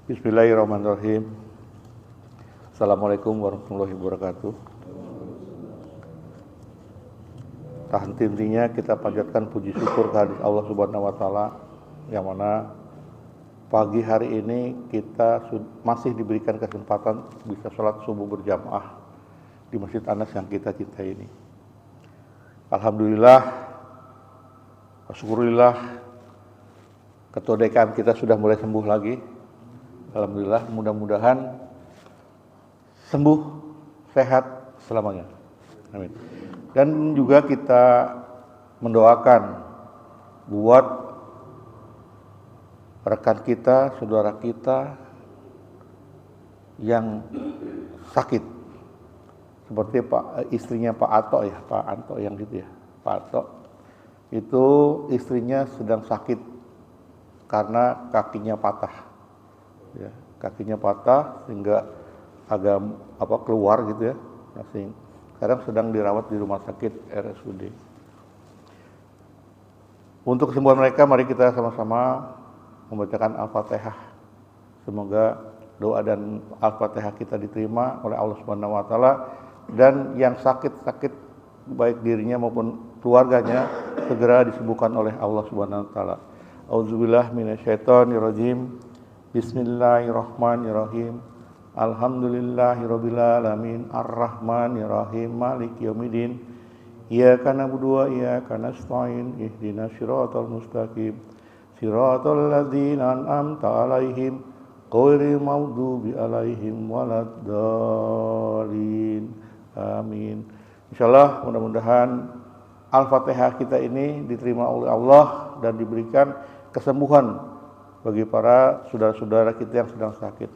Bismillahirrahmanirrahim. Assalamualaikum warahmatullahi wabarakatuh. Tak henti-hentinya kita panjatkan puji syukur kehadirat Allah Subhanahu wa taala yang mana pagi hari ini kita masih diberikan kesempatan bisa sholat subuh berjamaah di Masjid Anas yang kita cintai ini. Alhamdulillah, syukurillah, ketua DKM kita sudah mulai sembuh lagi. Alhamdulillah, mudah-mudahan sembuh, sehat selamanya. Amin. Dan juga kita mendoakan buat rekan kita, saudara kita yang sakit. Seperti istrinya Pak Ato ya, Pak Anto yang gitu ya. Pak Ato itu istrinya sedang sakit karena kakinya patah. Ya, kakinya patah sehingga agak keluar gitu ya. Sekarang sedang dirawat di rumah sakit RSUD. Untuk kesembuhan mereka, mari kita sama-sama membacakan Al-Fatihah. Semoga doa dan Al-Fatihah kita diterima oleh Allah Subhanahu wa taala, dan yang sakit-sakit baik dirinya maupun keluarganya segera disembuhkan oleh Allah Subhanahu wa taala. Auzubillahi minasyaitonirrajim. Bismillahirrahmanirrahim. Alhamdulillahirabbil alamin arrahmanirrahim maliki yaumiddin. Iyyaka na'budu wa iyyaka nasta'in ihdinas siratal mustaqim siratal ladzina an'amta 'alaihim ghairil maghdubi 'alaihim waladdallin. Amin. Insyaallah mudah-mudahan Al-Fatihah kita ini diterima oleh Allah dan diberikan kesembuhan bagi para saudara-saudara kita yang sedang sakit.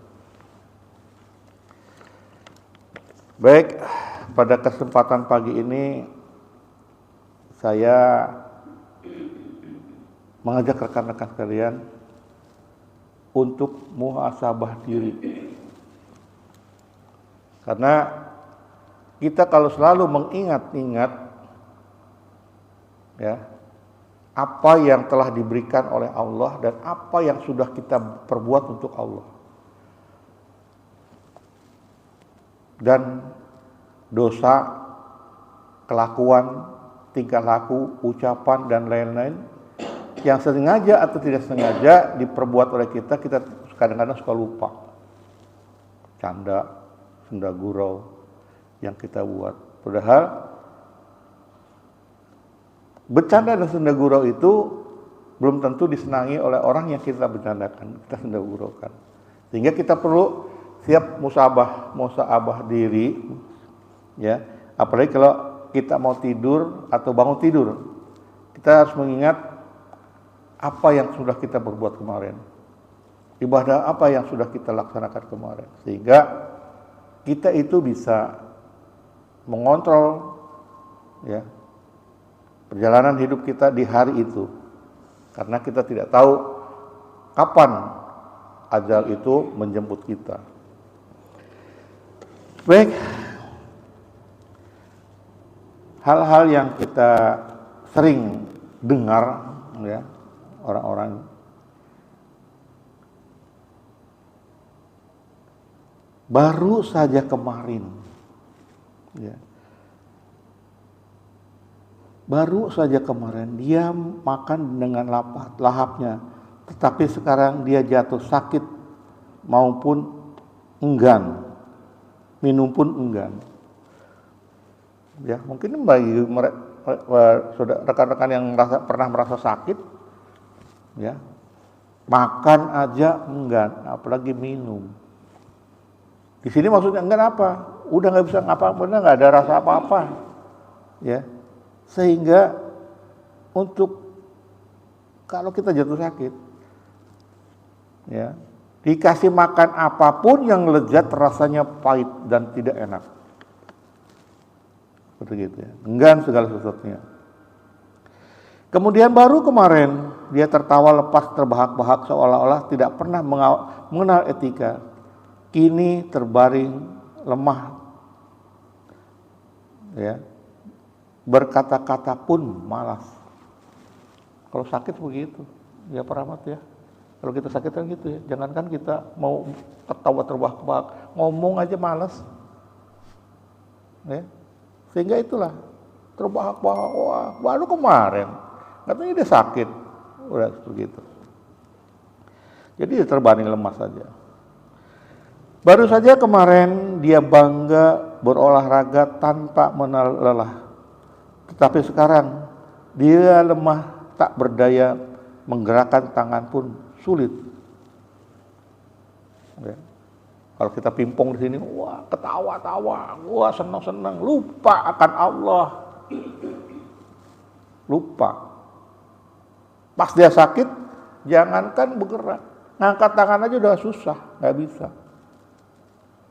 Baik, pada kesempatan pagi ini saya mengajak rekan-rekan sekalian untuk muhasabah diri. Karena kita kalau selalu mengingat-ingat ya, apa yang telah diberikan oleh Allah dan apa yang sudah kita perbuat untuk Allah. Dan dosa, kelakuan, tingkah laku, ucapan, dan lain-lain yang sengaja atau tidak sengaja diperbuat oleh kita kadang-kadang suka lupa. Canda, senda gurau yang kita buat. Padahal bercanda dan senda gurau itu belum tentu disenangi oleh orang yang kita bercandakan, kita senda guraukan. Sehingga kita perlu siap musabah diri, ya. Apalagi kalau kita mau tidur atau bangun tidur, kita harus mengingat apa yang sudah kita berbuat kemarin, ibadah apa yang sudah kita laksanakan kemarin, sehingga kita itu bisa mengontrol, ya, perjalanan hidup kita di hari itu, karena kita tidak tahu kapan ajal itu menjemput kita. Baik, hal-hal yang kita sering dengar, ya, orang-orang baru saja kemarin, ya. Baru saja kemarin dia makan dengan lahapnya, tetapi sekarang dia jatuh sakit maupun enggan, minum pun enggan. Ya, mungkin bagi rekan-rekan yang pernah merasa sakit, ya, makan aja enggan, apalagi minum. Di sini maksudnya enggan apa? Udah nggak bisa ngapa-ngapain, nggak ada rasa apa-apa, ya. Sehingga untuk kalau kita jatuh sakit, ya, dikasih makan apapun yang lezat rasanya pahit dan tidak enak. Seperti gitu ya. Enggan segala sesuatunya. Kemudian baru kemarin dia tertawa lepas terbahak-bahak seolah-olah tidak pernah mengenal etika. Kini terbaring lemah, ya, berkata-kata pun malas. Kalau sakit begitu, ya Pak Rahmat ya. Kalau kita sakit kan gitu ya. Jangankan kita mau ketawa terbahak-bahak, ngomong aja malas. Ya. Sehingga itulah terbahak-bahak, wah baru kemarin katanya dia sakit, udah seperti itu. Jadi dia terbanding lemas saja. Baru saja kemarin dia bangga berolahraga tanpa lelah, tetapi sekarang dia lemah, tak berdaya, menggerakkan tangan pun sulit. Ya. Kalau kita pimpong di sini, wah ketawa-tawa, wah senang-senang, lupa akan Allah, lupa. Pas dia sakit, jangankan bergerak, ngangkat tangan aja udah susah, nggak bisa.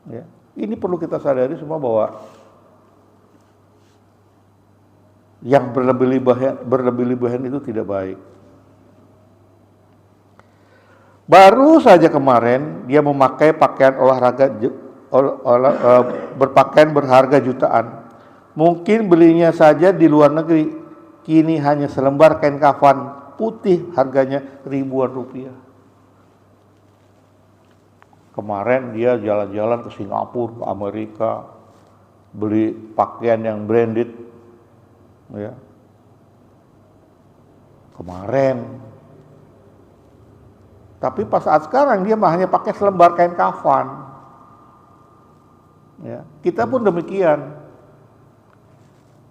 Ya. Ini perlu kita sadari semua bahwa yang berlebih-lebihan itu tidak baik. Baru saja kemarin dia memakai pakaian olahraga berpakaian berharga jutaan. Mungkin belinya saja di luar negeri. Kini hanya selembar kain kafan putih harganya ribuan rupiah. Kemarin dia jalan-jalan ke Singapura, ke Amerika, beli pakaian yang branded, ya. Kemarin. Tapi pas saat sekarang dia hanya pakai selembar kain kafan. Ya, kita pun demikian.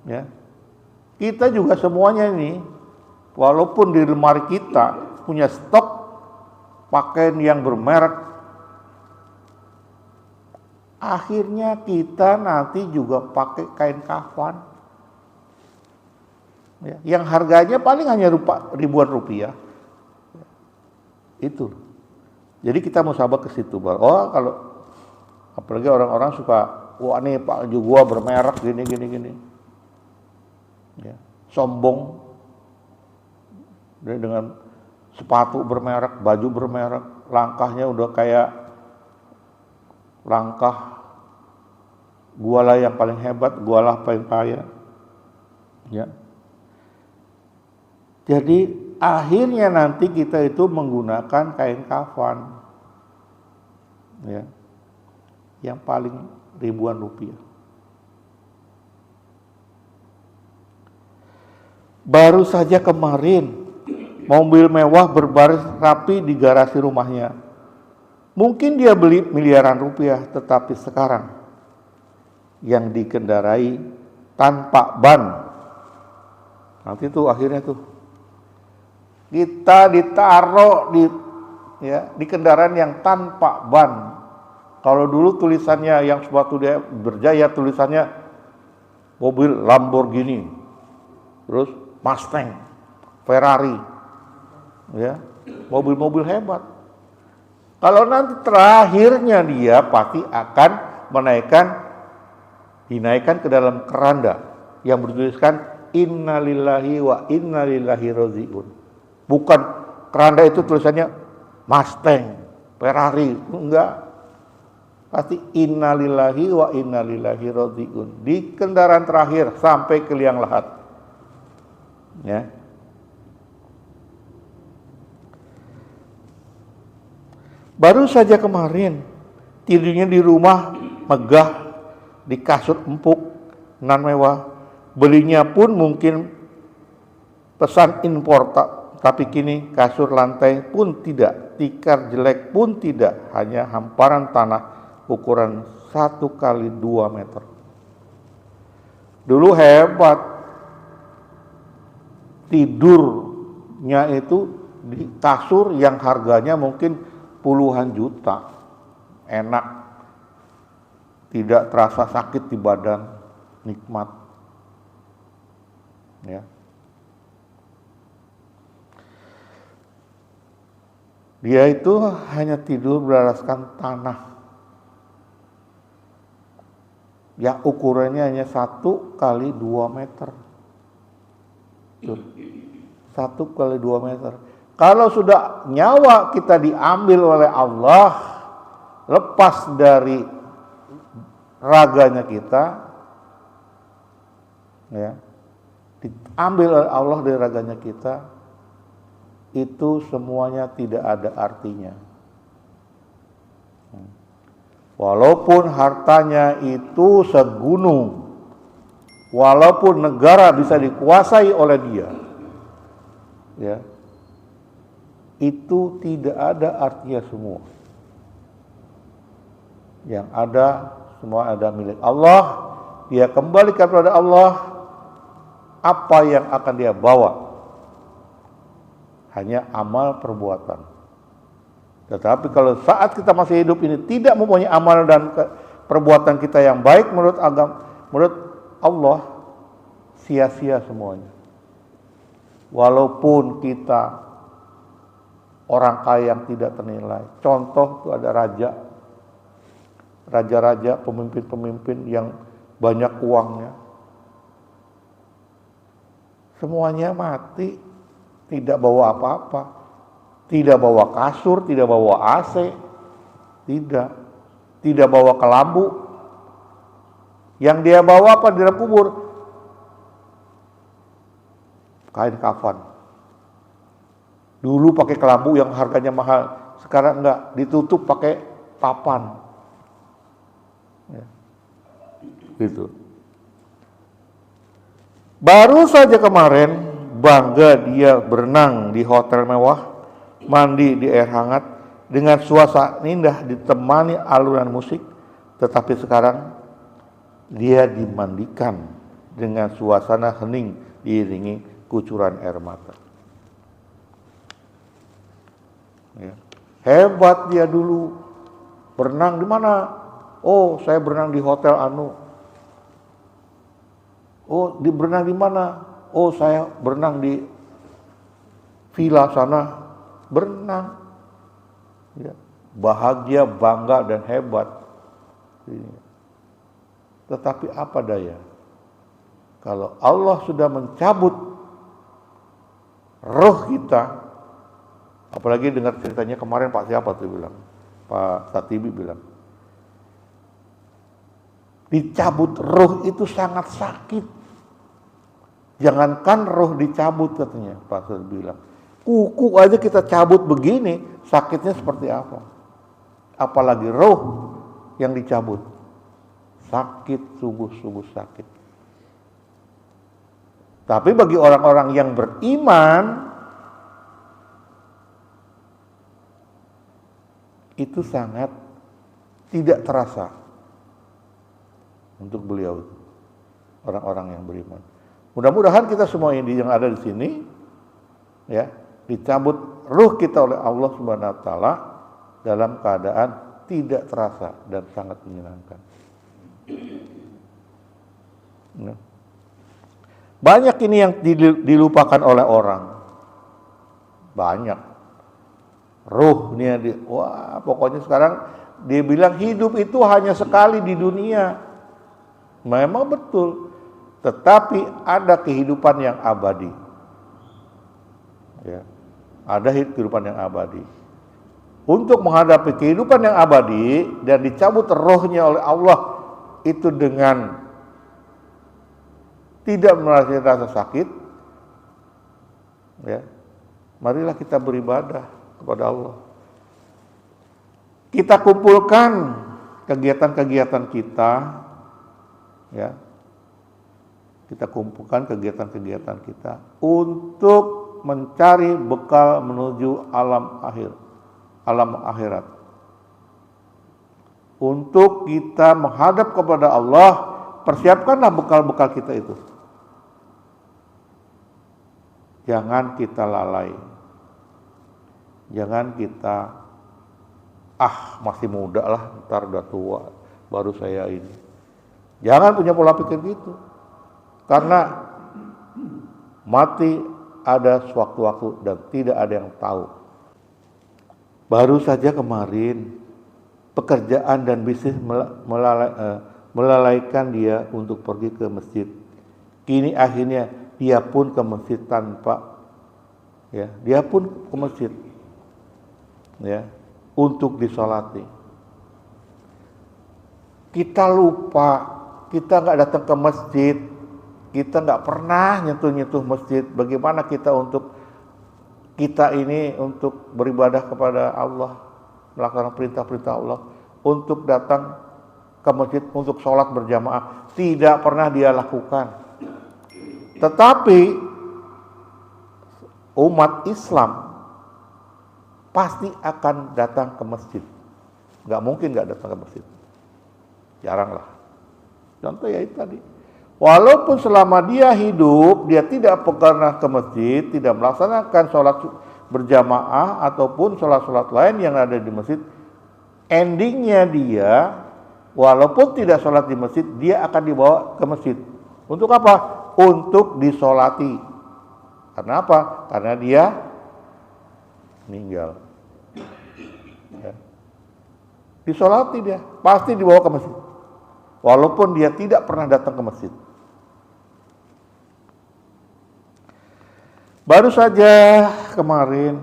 Ya. Kita juga semuanya ini, walaupun di lemari kita punya stok pakaian yang bermerek, akhirnya kita nanti juga pakai kain kafan. Ya, yang harganya paling hanya ribuan rupiah. Itu. Jadi kita mau sabar ke situ. Oh, kalau apalagi orang-orang suka, wah nih Pak gua bermerek gini. Ya, sombong. Dengan sepatu bermerek, baju bermerek, langkahnya udah kayak langkah gualah yang paling hebat, gualah paling kaya. Ya. Jadi akhirnya nanti kita itu menggunakan kain kafan, ya, yang paling ribuan rupiah. Baru saja kemarin mobil mewah berbaris rapi di garasi rumahnya. Mungkin dia beli miliaran rupiah, tetapi sekarang yang dikendarai tanpa ban. Nanti tuh akhirnya tuh kita ditaruh di kendaraan yang tanpa ban. Kalau dulu tulisannya yang suatu dia berjaya tulisannya mobil Lamborghini, terus Mustang, Ferrari, ya, mobil-mobil hebat. Kalau nanti terakhirnya dia pasti akan dinaikkan ke dalam keranda yang bertuliskan innalillahi wa innalillahi rajiun. Bukan keranda itu tulisannya Mustang, Ferrari, enggak. Pasti innalillahi wa innalillahi rajiun. Di kendaraan terakhir sampai ke liang lahat. Ya. Baru saja kemarin tidurnya di rumah megah, di kasur empuk nan mewah. Belinya pun mungkin pesan impor, tapi kini kasur lantai pun tidak, tikar jelek pun tidak, hanya hamparan tanah ukuran 1x2 meter. Dulu hebat, tidurnya itu di kasur yang harganya mungkin puluhan juta, enak, tidak terasa sakit di badan, nikmat. Ya. Dia itu hanya tidur beralaskan tanah yang ukurannya hanya 1x2 meter. 1x2 meter. Kalau sudah nyawa kita diambil oleh Allah, lepas dari raganya kita, ya, diambil oleh Allah dari raganya kita, itu semuanya tidak ada artinya. Walaupun hartanya itu segunung, walaupun negara bisa dikuasai oleh dia, ya, itu tidak ada artinya semua. Yang ada semua ada milik Allah. Dia kembalikan kepada Allah apa yang akan dia bawa. Hanya amal perbuatan. Tetapi kalau saat kita masih hidup ini tidak mempunyai amal dan perbuatan kita yang baik menurut agama, menurut Allah, sia-sia semuanya. Walaupun kita orang kaya yang tidak ternilai. Contoh itu ada raja-raja, pemimpin-pemimpin yang banyak uangnya. Semuanya mati, tidak bawa apa-apa. Tidak bawa kasur, tidak bawa AC, tidak bawa kelambu. Yang dia bawa apa di dalam kubur? Kain kafan. Dulu pakai kelambu yang harganya mahal, sekarang enggak, ditutup pakai papan. Ya. Gitu. Baru saja kemarin bangga dia berenang di hotel mewah, mandi di air hangat dengan suasana indah ditemani alunan musik, tetapi sekarang dia dimandikan dengan suasana hening diiringi kucuran air mata. Ya. Hebat dia dulu. Berenang di mana? Oh, saya berenang di hotel anu. Oh, berenang di mana? Oh, saya berenang di villa sana. Berenang, ya, bahagia, bangga dan hebat. Tetapi apa daya? Kalau Allah sudah mencabut roh kita, apalagi dengar ceritanya kemarin Pak siapa tuh bilang, Pak Tatibi bilang, dicabut roh itu sangat sakit. Jangankan roh dicabut katanya, Pak Tatibi bilang. Kuku aja kita cabut begini, sakitnya seperti apa? Apalagi roh yang dicabut. Sakit, sungguh-sungguh sakit. Tapi bagi orang-orang yang beriman, itu sangat tidak terasa untuk beliau, orang-orang yang beriman. Mudah-mudahan kita semua ini yang ada di sini, ya, dicabut ruh kita oleh Allah Subhanahu wa taala dalam keadaan tidak terasa dan sangat menyenangkan. Ya. Banyak ini yang dilupakan oleh orang. Banyak. Ruhnya wah, pokoknya sekarang dia bilang hidup itu hanya sekali di dunia. Memang betul. Tetapi ada kehidupan yang abadi. Ya. Ada kehidupan yang abadi. Untuk menghadapi kehidupan yang abadi dan dicabut rohnya oleh Allah itu dengan tidak merasakan rasa sakit, ya, marilah kita beribadah kepada Allah. Kita kumpulkan kegiatan-kegiatan kita, ya, kita kumpulkan kegiatan-kegiatan kita untuk mencari bekal menuju alam akhirat. Untuk kita menghadap kepada Allah, persiapkanlah bekal-bekal kita itu. Jangan kita lalai. Jangan kita masih muda lah, ntar udah tua baru saya ini. Jangan punya pola pikir gitu. Karena mati ada sewaktu-waktu dan tidak ada yang tahu. Baru saja kemarin pekerjaan dan bisnis melalaikan dia untuk pergi ke masjid. Kini akhirnya dia pun ke masjid tanpa, ya, dia pun ke masjid, ya, untuk disolati. Kita lupa, kita nggak datang ke masjid. Kita nggak pernah nyentuh-nyentuh masjid. Bagaimana kita untuk kita ini untuk beribadah kepada Allah, melaksanakan perintah-perintah Allah, untuk datang ke masjid untuk sholat berjamaah, tidak pernah dia lakukan. Tetapi umat Islam pasti akan datang ke masjid. Nggak mungkin nggak datang ke masjid. Jarang lah. Contoh ya itu tadi. Walaupun selama dia hidup, dia tidak pernah ke masjid, tidak melaksanakan sholat berjamaah ataupun sholat-sholat lain yang ada di masjid, endingnya dia, walaupun tidak sholat di masjid, dia akan dibawa ke masjid. Untuk apa? Untuk disolati. Karena apa? Karena dia meninggal. Ya. Disolati dia, pasti dibawa ke masjid. Walaupun dia tidak pernah datang ke masjid. Baru saja kemarin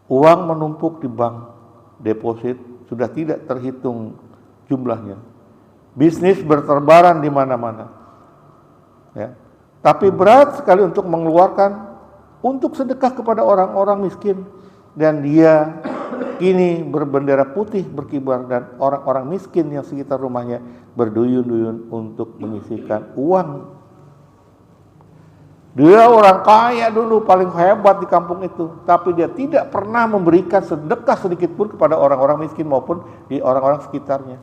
uang menumpuk di bank, deposit sudah tidak terhitung jumlahnya. Bisnis berterbaran di mana-mana. Ya. Tapi berat sekali untuk mengeluarkan untuk sedekah kepada orang-orang miskin, dan dia kini berbendera putih berkibar dan orang-orang miskin yang sekitar rumahnya berduyun-duyun untuk menyisihkan uang. Dia orang kaya dulu, paling hebat di kampung itu, tapi dia tidak pernah memberikan sedekah sedikit pun kepada orang-orang miskin maupun di orang-orang sekitarnya.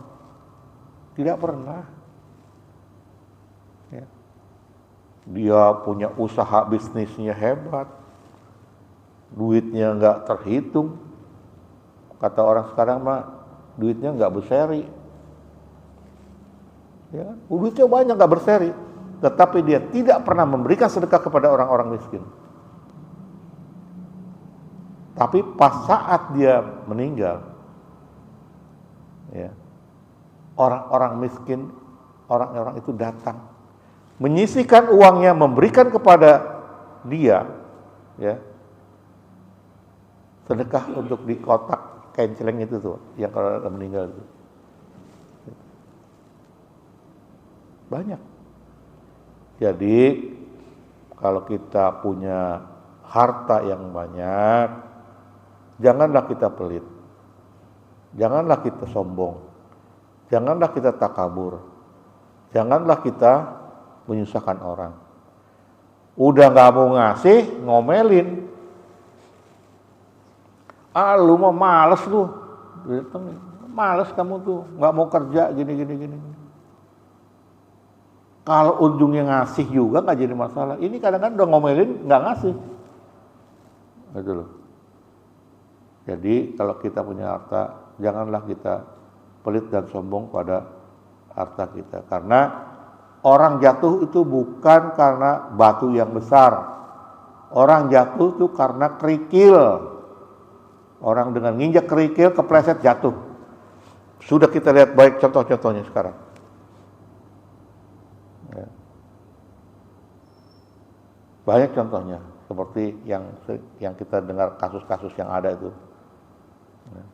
Tidak pernah. Ya. Dia punya usaha bisnisnya hebat, duitnya nggak terhitung. Kata orang sekarang mah duitnya nggak berseri. Ya, duitnya banyak nggak berseri. Tetapi dia tidak pernah memberikan sedekah kepada orang-orang miskin. Tapi pas saat dia meninggal, ya, orang-orang miskin, orang-orang itu datang, menyisihkan uangnya, memberikan kepada dia, ya, sedekah untuk di kotak kain celeng itu tuh, yang kalau meninggal itu. Banyak. Jadi kalau kita punya harta yang banyak, janganlah kita pelit, janganlah kita sombong, janganlah kita takabur, janganlah kita menyusahkan orang. Udah nggak mau ngasih, ngomelin. Ah, lu mah males lu, males kamu tuh, nggak mau kerja gini. Kalau ujungnya ngasih juga nggak jadi masalah. Ini kadang-kadang udah ngomelin nggak ngasih, gitu loh. Jadi kalau kita punya harta, janganlah kita pelit dan sombong pada harta kita. Karena orang jatuh itu bukan karena batu yang besar. Orang jatuh itu karena kerikil. Orang dengan nginjak kerikil kepleset jatuh. Sudah kita lihat baik contoh-contohnya sekarang. Ya. Banyak contohnya seperti yang kita dengar kasus-kasus yang ada itu. Ya.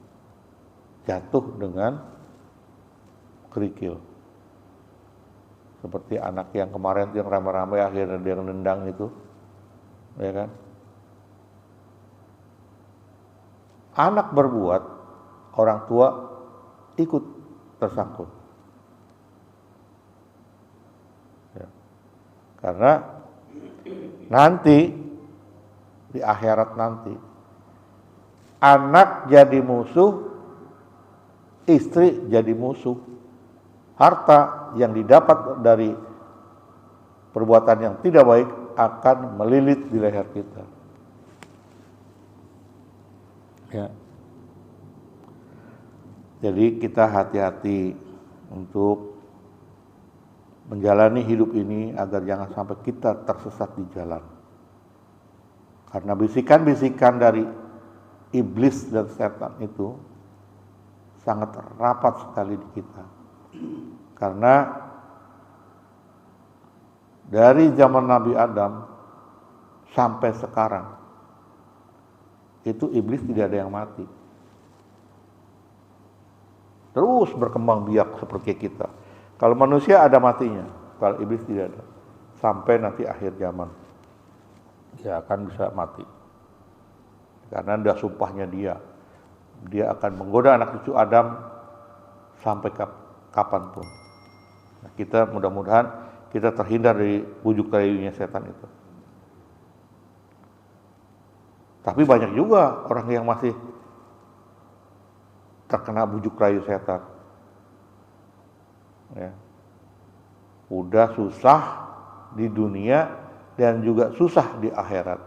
Jatuh dengan kerikil. Seperti anak yang kemarin yang ramai-ramai akhirnya dia nendang itu. Ya kan? Anak berbuat, orang tua ikut tersangkut. Ya. Karena nanti di akhirat nanti anak jadi musuh, istri jadi musuh. Harta yang didapat dari perbuatan yang tidak baik akan melilit di leher kita. Ya. Jadi kita hati-hati untuk menjalani hidup ini agar jangan sampai kita tersesat di jalan. Karena bisikan-bisikan dari iblis dan setan itu sangat rapat sekali di kita. Karena dari zaman Nabi Adam sampai sekarang itu iblis tidak ada yang mati. Terus berkembang biak seperti kita. Kalau manusia ada matinya, kalau iblis tidak ada. Sampai nanti akhir zaman dia akan bisa mati. karena udah sumpahnya dia akan menggoda anak cucu Adam sampai kapanpun. Nah, kita mudah-mudahan kita terhindar dari bujuk rayunya setan itu. Tapi banyak juga orang yang masih terkena bujuk rayu setan. Ya. Udah susah di dunia dan juga susah di akhirat.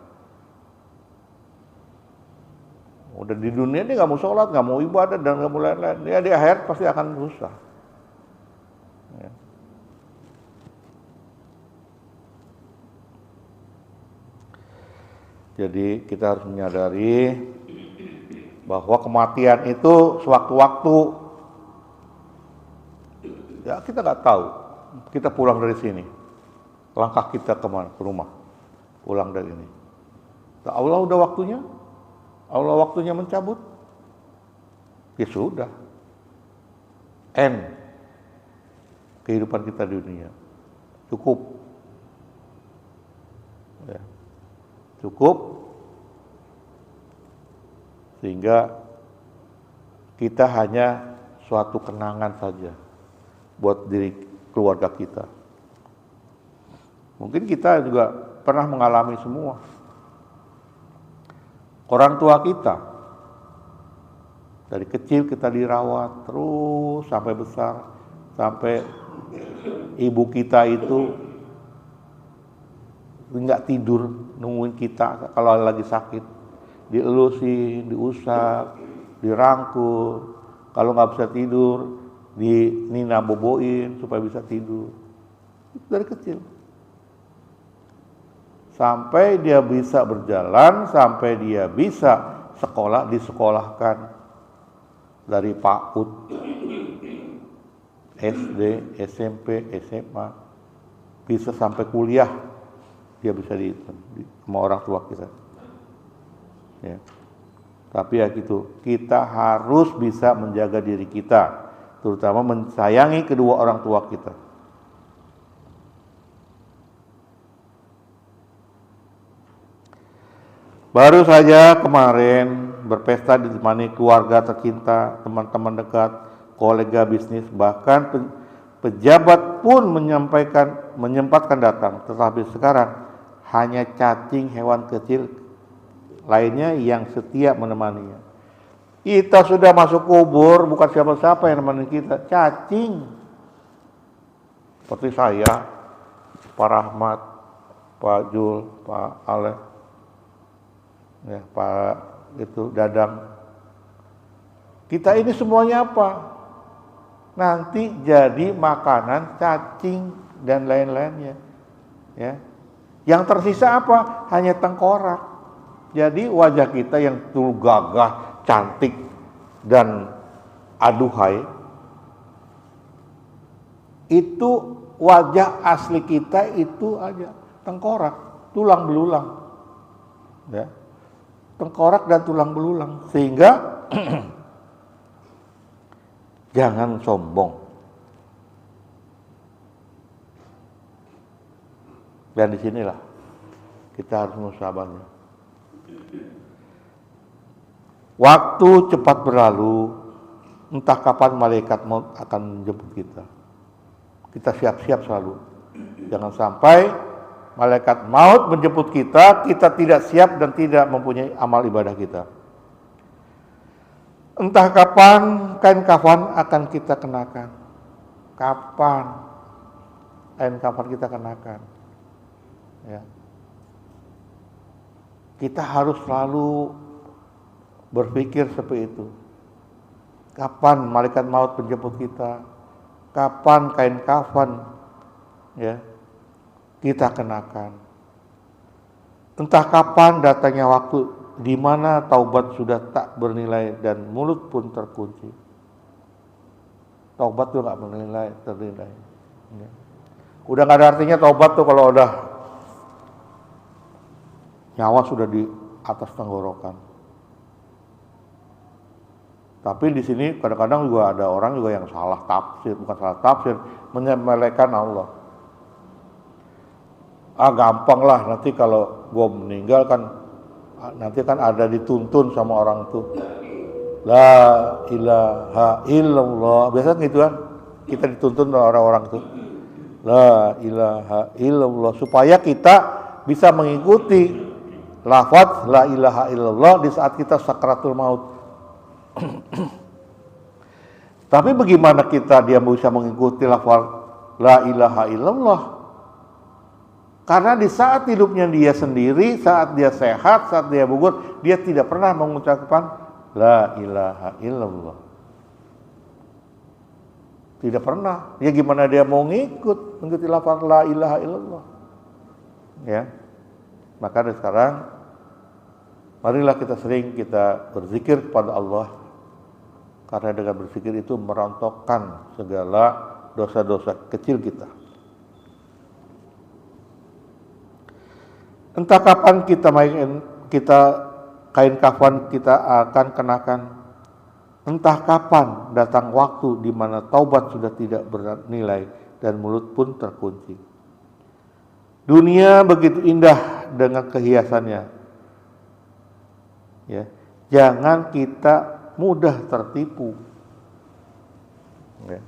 Udah di dunia dia nggak mau sholat, nggak mau ibadah dan nggak mau lain-lain. Dia di akhirat pasti akan susah. Ya. Jadi kita harus menyadari bahwa kematian itu sewaktu-waktu. Ya kita nggak tahu. Kita pulang dari sini, langkah kita kemana? Ke rumah. Pulang dari ini. Allah udah waktunya. Allah waktunya mencabut. Ya sudah. End kehidupan kita di dunia. Cukup. Ya. Cukup. Sehingga kita hanya suatu kenangan saja buat diri keluarga kita. Mungkin kita juga pernah mengalami semua. Orang tua kita, dari kecil kita dirawat terus sampai besar, sampai ibu kita itu nggak tidur nungguin kita kalau lagi sakit, dielusin, diusap, dirangkul, kalau nggak bisa tidur Nina boboin supaya bisa tidur. Itu dari kecil. Sampai dia bisa berjalan, sampai dia bisa sekolah, disekolahkan dari PAUD, SD, SMP, SMA, bisa sampai kuliah, dia bisa dihitung sama orang tua kita. Ya. Tapi ya gitu, kita harus bisa menjaga diri kita, terutama mensayangi kedua orang tua kita. Baru saja kemarin berpesta ditemani keluarga tercinta, teman-teman dekat, kolega bisnis, bahkan pejabat pun menyempatkan datang. Tetapi sekarang hanya cacing hewan kecil lainnya yang setia menemaninya. Kita sudah masuk kubur, bukan siapa-siapa yang menemani kita, cacing. Seperti saya, Pak Rahmat, Pak Jul, Pak Ale, ya, Pak itu Dadang. Kita ini semuanya apa? Nanti jadi makanan cacing dan lain-lainnya. Ya. Yang tersisa apa? Hanya tengkorak. Jadi wajah kita yang dulu gagah, cantik dan aduhai, itu wajah asli kita itu aja tengkorak, tulang belulang, ya, tengkorak dan tulang belulang. Sehingga jangan sombong. Dan disinilah kita harus musabahnya. Waktu cepat berlalu, entah kapan malaikat maut akan menjemput kita. Kita siap-siap selalu. Jangan sampai malaikat maut menjemput kita, kita tidak siap dan tidak mempunyai amal ibadah kita. Entah kapan kain kafan akan kita kenakan. Kapan kain kafan kita kenakan. Ya. Kita harus selalu berpikir seperti itu. Kapan malaikat maut menjemput kita? Kapan kain kafan ya kita kenakan? Entah kapan datangnya waktu di mana taubat sudah tak bernilai dan mulut pun terkunci. Taubat tuh nggak ternilai. Ya. Udah nggak ada artinya taubat tuh kalau udah nyawa sudah di atas tenggorokan. Tapi di sini kadang-kadang juga ada orang juga yang salah tafsir, bukan salah tafsir, menyepelekan Allah. Gampang lah nanti kalau gue meninggal kan Nanti kan ada dituntun sama orang tuh. La ilaha illallah. Biasanya gitu kan. Kita dituntun oleh orang-orang tuh. La ilaha illallah. Supaya kita bisa mengikuti lafaz la ilaha illallah di saat kita sakaratul maut. Tapi bagaimana dia bisa mengikuti lafaz la ilaha illallah? Karena di saat hidupnya dia sendiri, saat dia sehat, saat dia bugur, dia tidak pernah mengucapkan la ilaha illallah. Tidak pernah. Ya gimana dia mau mengikuti lafaz la ilaha illallah? Ya. Maka dari sekarang marilah kita sering berzikir kepada Allah. Karena dengan berzikir itu merontokkan segala dosa-dosa kecil kita. Entah kapan kain kafan kita akan kenakan. Entah kapan datang waktu di mana taubat sudah tidak bernilai dan mulut pun terkunci. Dunia begitu indah dengan kehiasannya. Ya, jangan kita mudah tertipu. Ya.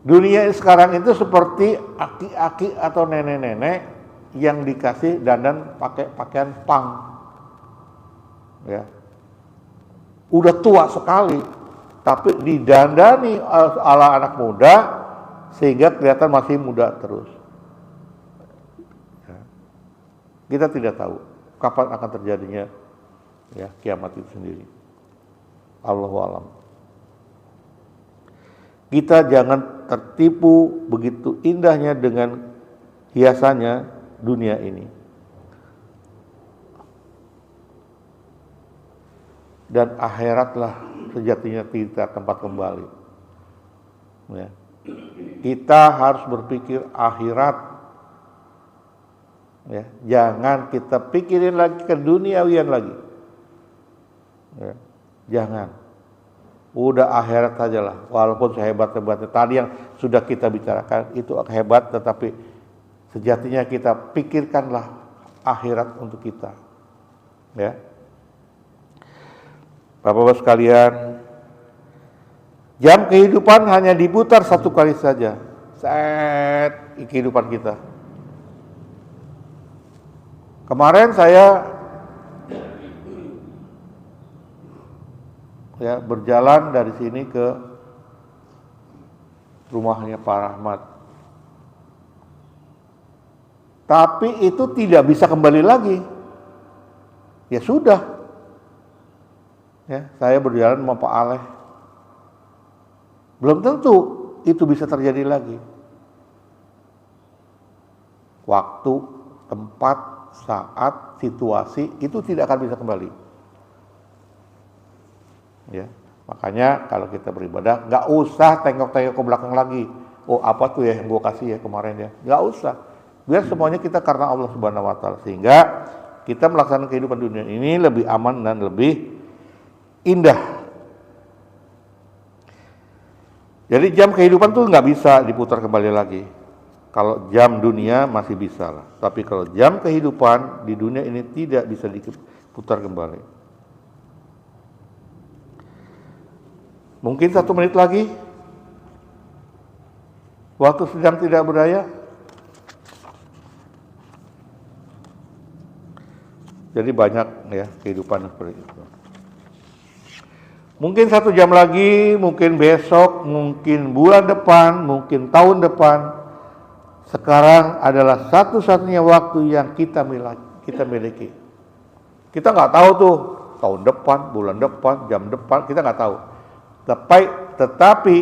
Dunia sekarang itu seperti aki-aki atau nenek-nenek yang dikasih dandan pakai pakaian punk. Ya. Udah tua sekali, tapi didandani ala anak muda sehingga kelihatan masih muda terus. Ya. Kita tidak tahu kapan akan terjadinya ya kiamat itu sendiri. Allahu a'lam. Kita jangan tertipu begitu indahnya dengan hiasannya dunia ini. Dan akhiratlah sejatinya kita tempat kembali. Ya. Kita harus berpikir akhirat. Ya. Jangan kita pikirin lagi ke duniawian lagi. Ya. Jangan. Udah akhirat sajalah, walaupun sehebat-hebatnya tadi yang sudah kita bicarakan itu hebat, tetapi sejatinya kita pikirkanlah akhirat untuk kita. Ya, Bapak-bapak sekalian, jam kehidupan hanya diputar satu kali saja, saat kehidupan kita. Kemarin saya berjalan dari sini ke rumahnya Pak Rahmat. Tapi itu tidak bisa kembali lagi. Ya sudah. Ya, saya berjalan sama Pak Aleh. Belum tentu itu bisa terjadi lagi. Waktu, tempat, saat, situasi itu tidak akan bisa kembali. Ya, makanya kalau kita beribadah nggak usah tengok-tengok ke belakang lagi. Oh apa tuh ya yang gue kasih ya kemarin ya? Nggak usah. Biar semuanya kita karena Allah Subhanahu Wa Taala, sehingga kita melaksanakan kehidupan dunia ini lebih aman dan lebih indah. Jadi jam kehidupan tuh nggak bisa diputar kembali lagi. Kalau jam dunia masih bisa lah. Tapi kalau jam kehidupan di dunia ini tidak bisa diputar kembali. Mungkin 1 menit lagi, waktu sedang tidak berdaya. Jadi banyak ya kehidupan seperti itu. Mungkin 1 jam lagi, mungkin besok, mungkin bulan depan, mungkin tahun depan. Sekarang adalah satu-satunya waktu yang kita miliki. Kita nggak tahu tuh tahun depan, bulan depan, jam depan, kita nggak tahu. Tetapi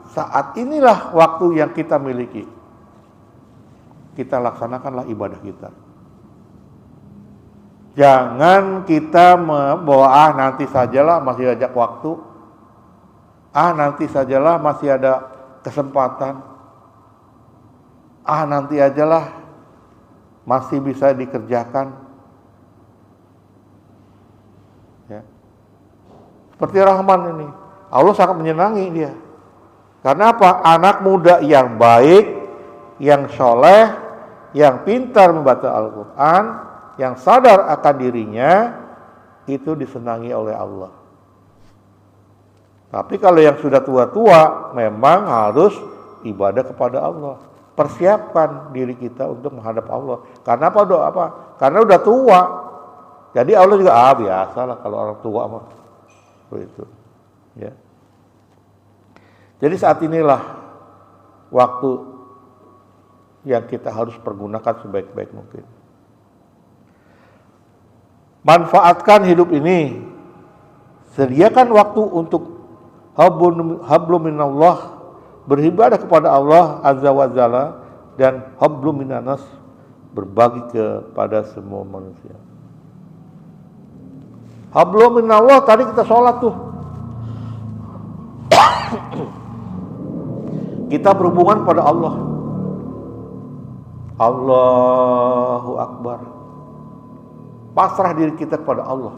saat inilah waktu yang kita miliki. Kita laksanakanlah ibadah kita. Jangan kita membawa nanti sajalah masih ada waktu. Nanti sajalah masih ada kesempatan. Nanti ajalah masih bisa dikerjakan. Ya. Seperti Rahman ini. Allah sangat menyenangi dia. Karena apa? Anak muda yang baik, yang soleh, yang pintar membaca Al-Quran, yang sadar akan dirinya itu disenangi oleh Allah. Tapi kalau yang sudah tua-tua memang harus ibadah kepada Allah. Persiapkan diri kita untuk menghadap Allah. Karena apa? Doa apa? Karena udah tua. Jadi Allah juga biasalah kalau orang tua mah. Itu. Ya. Jadi saat inilah waktu yang kita harus pergunakan sebaik-baik mungkin. Manfaatkan hidup ini. Sediakan waktu untuk hablum minallah, beribadah kepada Allah Azza wa Jalla, dan hablum minanas, berbagi kepada semua manusia. Hablum minallah tadi kita sholat tuh. Kita berhubungan pada Allah. Allahu Akbar. Pasrah diri kita kepada Allah.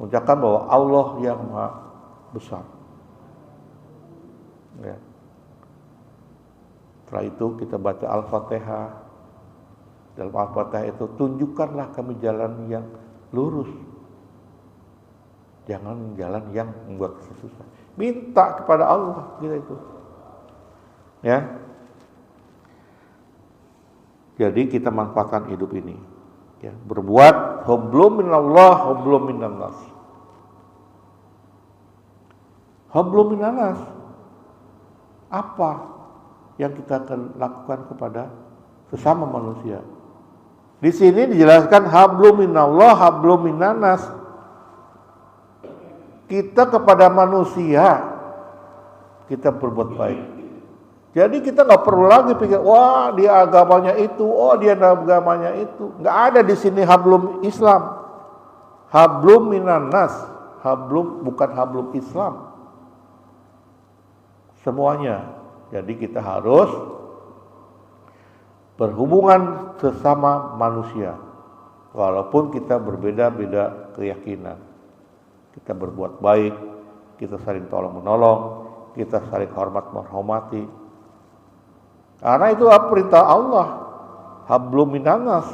Mengucapkan bahwa Allah yang Maha Besar. Ya. Setelah itu kita baca Al-Fatihah. Dalam Al-Fatihah itu, tunjukkanlah kami jalan yang lurus. Jangan jalan yang membuat susah. Minta kepada Allah, gitu itu. Ya. Jadi kita manfaatkan hidup ini. Ya, berbuat hablum minallah, hablum minannas. Hablum minannas. Apa yang kita akan lakukan kepada sesama manusia? Di sini dijelaskan hablum minallah, hablum minannas. Kita kepada manusia kita berbuat baik. Jadi kita nggak perlu lagi pikir, wah dia agamanya itu, oh dia agamanya itu. Nggak ada di sini hablum Islam, hablum minannas, hablum bukan hablum Islam. Semuanya. Jadi kita harus berhubungan sesama manusia, walaupun kita berbeda-beda keyakinan. Kita berbuat baik, kita saling tolong menolong, kita saling hormat menghormati. Karena itu perintah Allah, hablum minannas.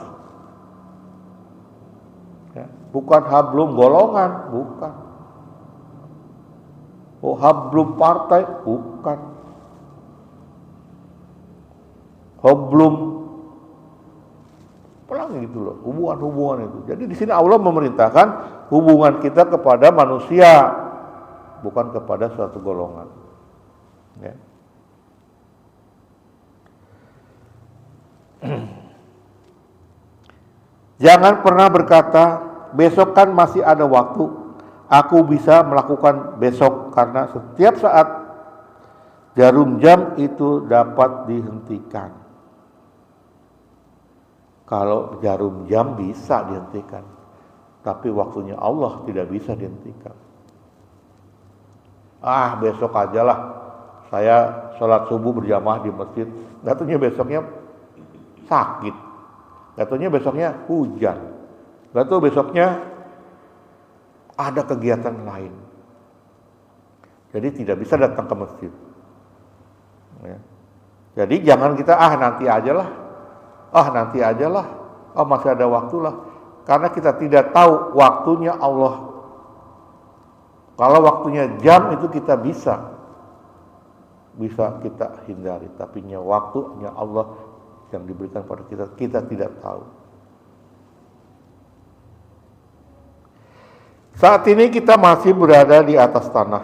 Ya, bukan hablum golongan, bukan. Oh, hablum partai, bukan. Hablum pelangi gitu loh, hubungan-hubungan itu. Jadi di sini Allah memerintahkan hubungan kita kepada manusia, bukan kepada suatu golongan. Ya. Jangan pernah berkata, besok kan masih ada waktu, aku bisa melakukan besok, karena setiap saat jarum jam itu dapat dihentikan. Kalau jarum jam bisa dihentikan, tapi waktunya Allah tidak bisa dihentikan. Besok ajalah saya sholat subuh berjamaah di masjid, nggak tahunya besoknya sakit, nggak tahunya besoknya hujan, nggak tahu besoknya ada kegiatan lain. Jadi tidak bisa datang ke masjid. Ya. Jadi jangan kita nanti ajalah, masih ada waktu lah, karena kita tidak tahu waktunya Allah. Kalau waktunya jam itu kita bisa kita hindari, tapi waktunya Allah yang diberikan pada kita tidak tahu. Saat ini kita masih berada di atas tanah.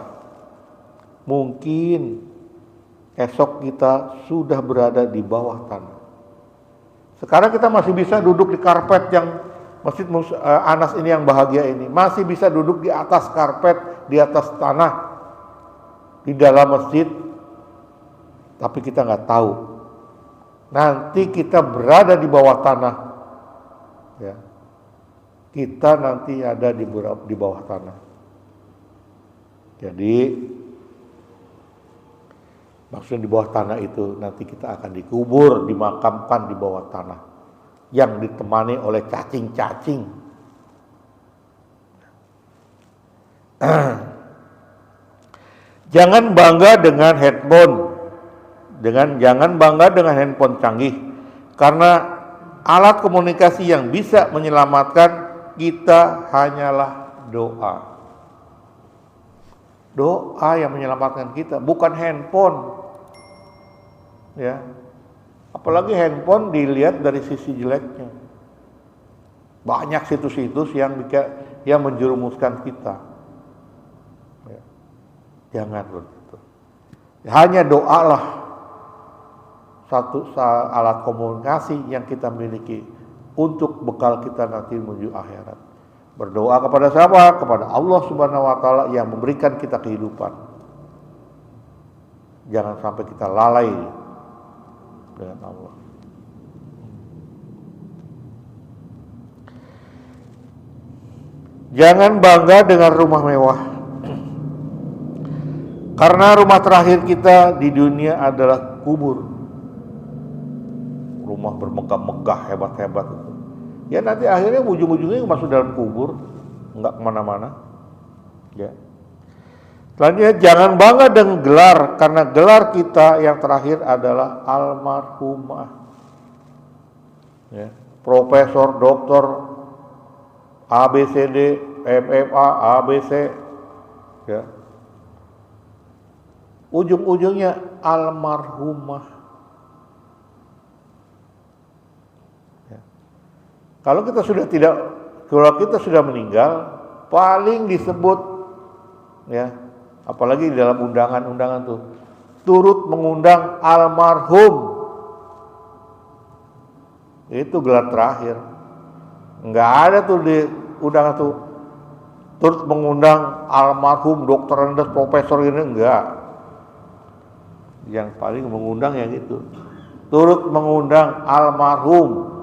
Mungkin esok kita sudah berada di bawah tanah. Sekarang kita masih bisa duduk di karpet yang Masjid Anas ini yang bahagia ini. Masih bisa duduk di atas karpet, di atas tanah, di dalam masjid. Tapi kita nggak tahu. Nanti kita berada di bawah tanah. Ya. Kita nanti ada di bawah tanah. Jadi maksudnya di bawah tanah itu nanti kita akan dikubur, dimakamkan di bawah tanah, yang ditemani oleh cacing-cacing. Jangan bangga dengan handphone, jangan bangga dengan handphone canggih, karena alat komunikasi yang bisa menyelamatkan kita hanyalah doa. Doa yang menyelamatkan kita, bukan handphone. Ya. Apalagi handphone dilihat dari sisi jeleknya. Banyak situs-situs yang menjerumuskan kita. Ya. Jangan begitu. Hanya doalah satu alat komunikasi yang kita miliki untuk bekal kita nanti menuju akhirat. Berdoa kepada siapa? Kepada Allah Subhanahu wa taala yang memberikan kita kehidupan. Jangan sampai kita lalai dengan Allah. Jangan bangga dengan rumah mewah. Karena rumah terakhir kita di dunia adalah kubur. Rumah bermegah-megah, hebat-hebat itu. Ya nanti akhirnya ujung-ujungnya masuk dalam kubur, enggak kemana-mana. Ya. Selanjutnya jangan bangga dengan gelar, karena gelar kita yang terakhir adalah almarhumah. Ya. Profesor, doktor, ABCD, MMA, ABC, ya. Ujung-ujungnya almarhumah. Ya. Kalau kita sudah meninggal, paling disebut, ya, apalagi di dalam undangan-undangan tuh, turut mengundang almarhum. Itu gelar terakhir. Enggak ada tuh di undangan tuh turut mengundang almarhum dokter rendah profesor ini, enggak. Yang paling mengundang yang itu. Turut mengundang almarhum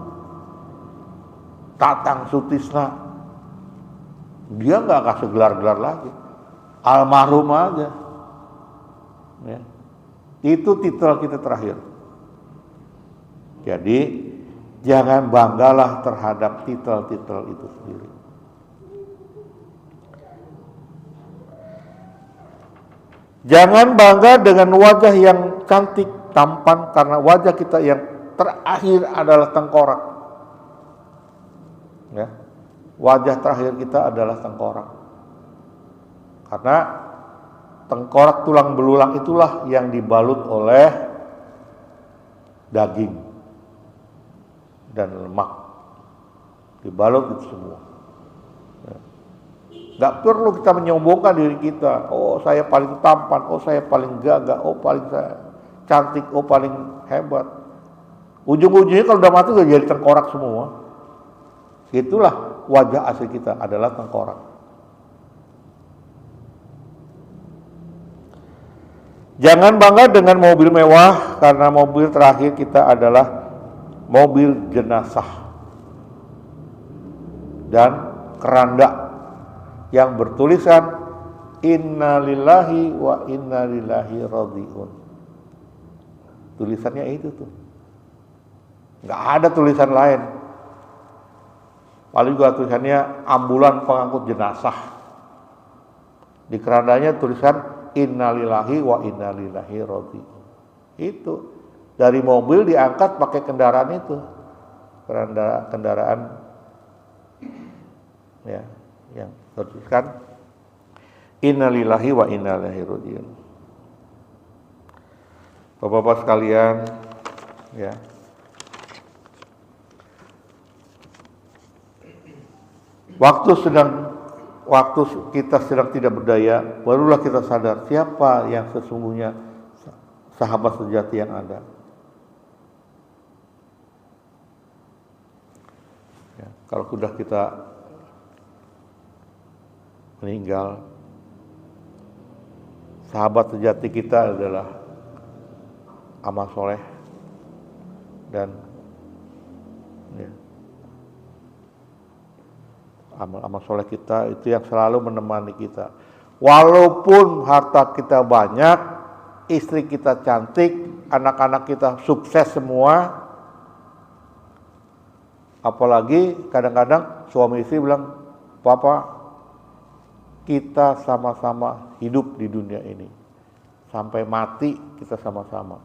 Tatang Sutisna. Dia enggak kasih gelar-gelar lagi. Almarhum aja. Ya. Itu titel kita terakhir. Jadi jangan banggalah terhadap titel-titel itu sendiri. Jangan bangga dengan wajah yang cantik, tampan, karena wajah kita yang terakhir adalah tengkorak. Ya. Wajah terakhir kita adalah tengkorak. Karena tengkorak tulang belulang itulah yang dibalut oleh daging dan lemak. Dibalut itu semua. Gak perlu kita menyombongkan diri kita. Oh saya paling tampan, oh saya paling gagah, oh paling saya cantik, oh paling hebat. Ujung-ujungnya kalau udah mati udah jadi tengkorak semua. Itulah wajah asli kita adalah tengkorak. Jangan bangga dengan mobil mewah, karena mobil terakhir kita adalah mobil jenazah dan keranda yang bertulisan innalillahi wa inna ilaihi raji'un. Tulisannya itu tuh. Enggak ada tulisan lain. Paling juga tulisannya ambulan pengangkut jenazah. Di kerandanya tulisan innalillahi wa inna ilaihi raji'un. Itu dari mobil diangkat pakai kendaraan itu. Kendaraan ya, yang tertuliskan innalillahi wa inna ilaihi raji'un. Bapak-bapak sekalian, ya. Waktu kita sedang tidak berdaya, barulah kita sadar siapa yang sesungguhnya sahabat sejati yang ada. Ya, kalau sudah kita meninggal, sahabat sejati kita adalah amal soleh dan ya, amal soleh kita itu yang selalu menemani kita. Walaupun harta kita banyak, istri kita cantik, anak-anak kita sukses semua, apalagi kadang-kadang suami istri bilang, "Papa, kita sama-sama hidup di dunia ini. Sampai mati kita sama-sama."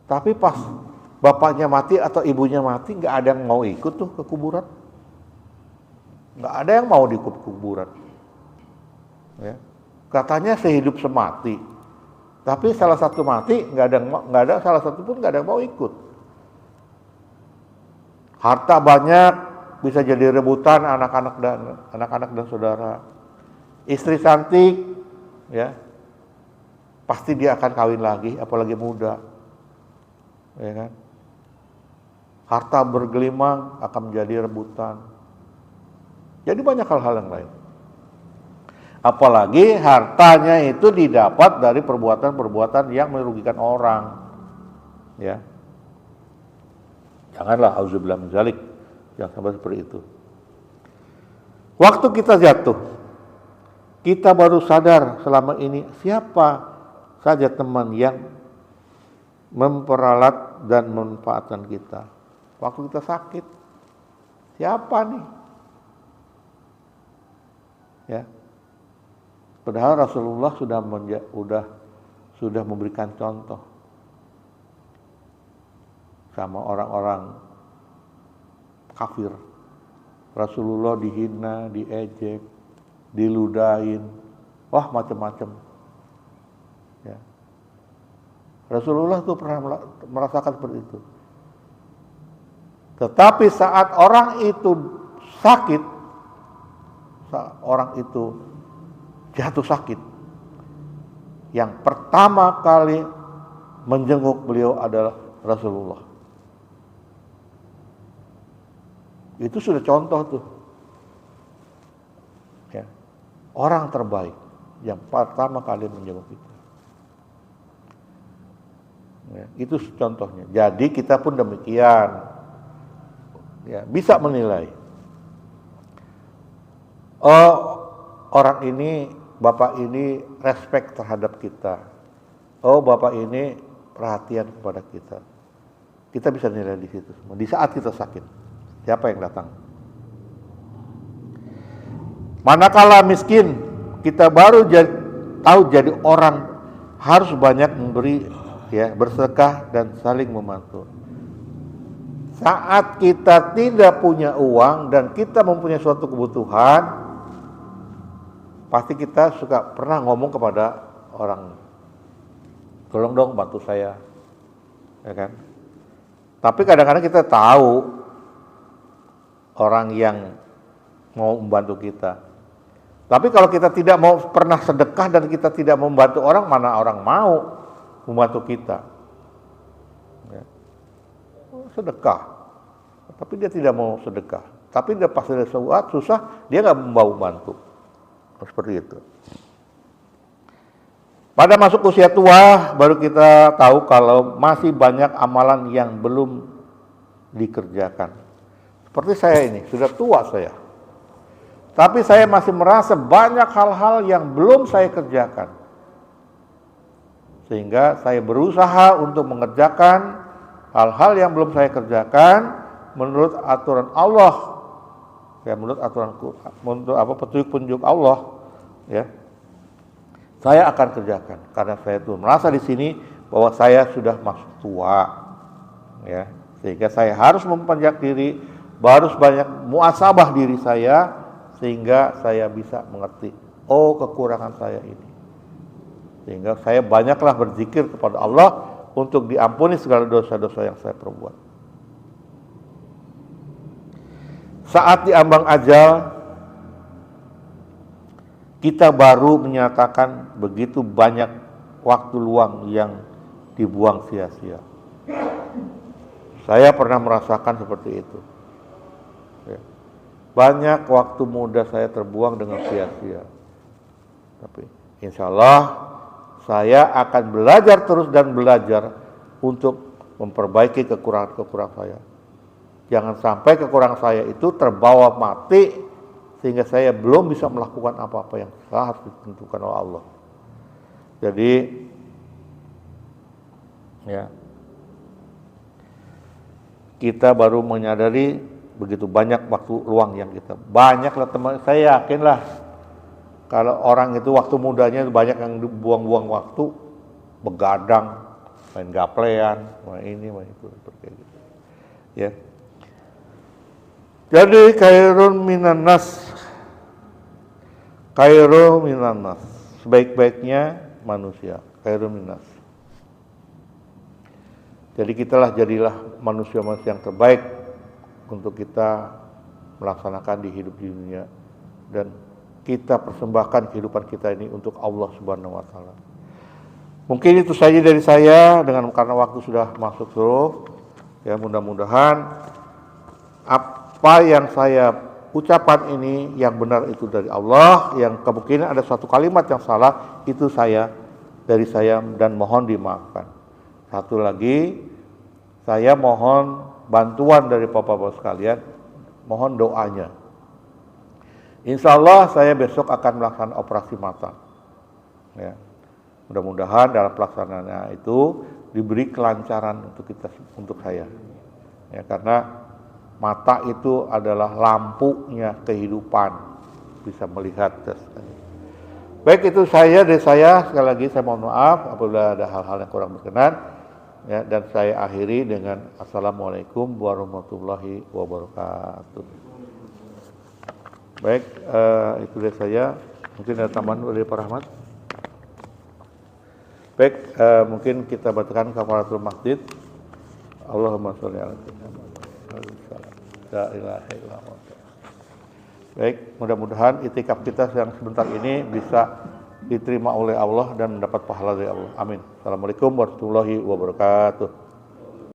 Tapi pas bapaknya mati atau ibunya mati, nggak ada yang mau ikut tuh ke kuburan. Nggak ada yang mau di kuburan. Ya. Katanya sehidup semati, tapi salah satu mati, nggak ada salah satu pun nggak ada yang mau ikut. Harta banyak bisa jadi rebutan anak-anak dan saudara. Istri cantik, ya pasti dia akan kawin lagi, apalagi muda, ya kan. Harta bergelimang akan menjadi rebutan. Jadi banyak hal-hal yang lain. Apalagi hartanya itu didapat dari perbuatan-perbuatan yang merugikan orang. Ya. Janganlah auzubillah min dzalik, jangan sampai seperti itu. Waktu kita jatuh, kita baru sadar selama ini siapa saja teman yang memperalat dan memanfaatkan kita. Waktu kita sakit, siapa nih? Ya. Padahal Rasulullah sudah memberikan contoh sama orang-orang kafir. Rasulullah dihina, diejek, diludahin, wah macam-macam. Ya. Rasulullah tuh pernah merasakan seperti itu. Tetapi saat orang itu sakit, saat orang itu jatuh sakit, yang pertama kali menjenguk beliau adalah Rasulullah. Itu sudah contoh tuh, ya, orang terbaik yang pertama kali menjenguk kita. Ya, itu contohnya. Jadi kita pun demikian, ya, bisa menilai. Oh, orang ini, bapak ini respect terhadap kita. Oh, bapak ini perhatian kepada kita. Kita bisa nilai di situ semua. Di saat kita sakit, siapa yang datang? Manakala miskin, kita baru tahu jadi orang harus banyak memberi, ya, bersedekah dan saling membantu. Saat kita tidak punya uang dan kita mempunyai suatu kebutuhan, pasti kita suka pernah ngomong kepada orang, tolong dong bantu saya, ya kan? Tapi kadang-kadang kita tahu orang yang mau membantu kita. Tapi kalau kita tidak mau pernah sedekah dan kita tidak membantu orang, mana orang mau membantu kita? Ya. Sedekah, tapi dia tidak mau sedekah. Tapi dia pas ada sesuatu susah, dia nggak mau bantu. Seperti itu. Pada masuk usia tua baru kita tahu kalau masih banyak amalan yang belum dikerjakan. Seperti saya ini, sudah tua saya. Tapi saya masih merasa banyak hal-hal yang belum saya kerjakan. Sehingga saya berusaha untuk mengerjakan hal-hal yang belum saya kerjakan menurut aturan Allah. Ya, menurut petunjuk Allah, ya, saya akan kerjakan karena saya tuh merasa di sini bahwa saya sudah masuk tua, ya, sehingga saya harus memperbanyak diri, harus banyak muasabah diri saya sehingga saya bisa mengerti, oh kekurangan saya ini, sehingga saya banyaklah berzikir kepada Allah untuk diampuni segala dosa-dosa yang saya perbuat. Saat di ambang ajal, kita baru menyatakan begitu banyak waktu luang yang dibuang sia-sia. Saya pernah merasakan seperti itu. Banyak waktu muda saya terbuang dengan sia-sia. Tapi insya Allah saya akan belajar terus dan belajar untuk memperbaiki kekurangan-kekurangan saya. Jangan sampai kekurangan saya itu terbawa mati sehingga saya belum bisa melakukan apa-apa yang harus ditentukan oleh Allah. Jadi, ya, kita baru menyadari begitu banyak waktu luang yang kita. Banyaklah teman, saya yakinlah kalau orang itu waktu mudanya banyak yang buang-buang waktu, begadang, main gaplean, main ini, main itu, seperti gitu. Ya. Jadi khairun minan nas, sebaik-baiknya manusia, khairun minan nas. Jadi jadilah manusia-manusia yang terbaik untuk kita melaksanakan di hidup di dunia, dan kita persembahkan kehidupan kita ini untuk Allah Subhanahu wa taala. Mungkin itu saja dari saya, karena waktu sudah masuk suruh. Ya, mudah-mudahan apa yang saya ucapkan ini yang benar itu dari Allah, yang kemungkinan ada suatu kalimat yang salah itu dari saya dan mohon dimaafkan. Satu lagi, saya mohon bantuan dari Bapak-Bapak sekalian, mohon doanya. Insya Allah saya besok akan melaksanakan operasi mata. Ya. Mudah-mudahan dalam pelaksanaannya itu diberi kelancaran untuk saya. Ya, karena mata itu adalah lampunya kehidupan, bisa melihat. Baik, itu dari saya. Sekali lagi saya mohon maaf apabila ada hal-hal yang kurang berkenan. Ya, dan saya akhiri dengan Assalamualaikum warahmatullahi wabarakatuh. Baik, itu dari saya. Mungkin ada tambahan dari Pak Rahmat. Baik, mungkin kita bacakan kafaratul masjid. Allahumma sholli ala sayyidina Muhammad. La ilaha illallah. Baik, mudah-mudahan itikaf kita yang sebentar ini bisa diterima oleh Allah dan mendapat pahala dari Allah. Amin. Assalamualaikum warahmatullahi wabarakatuh.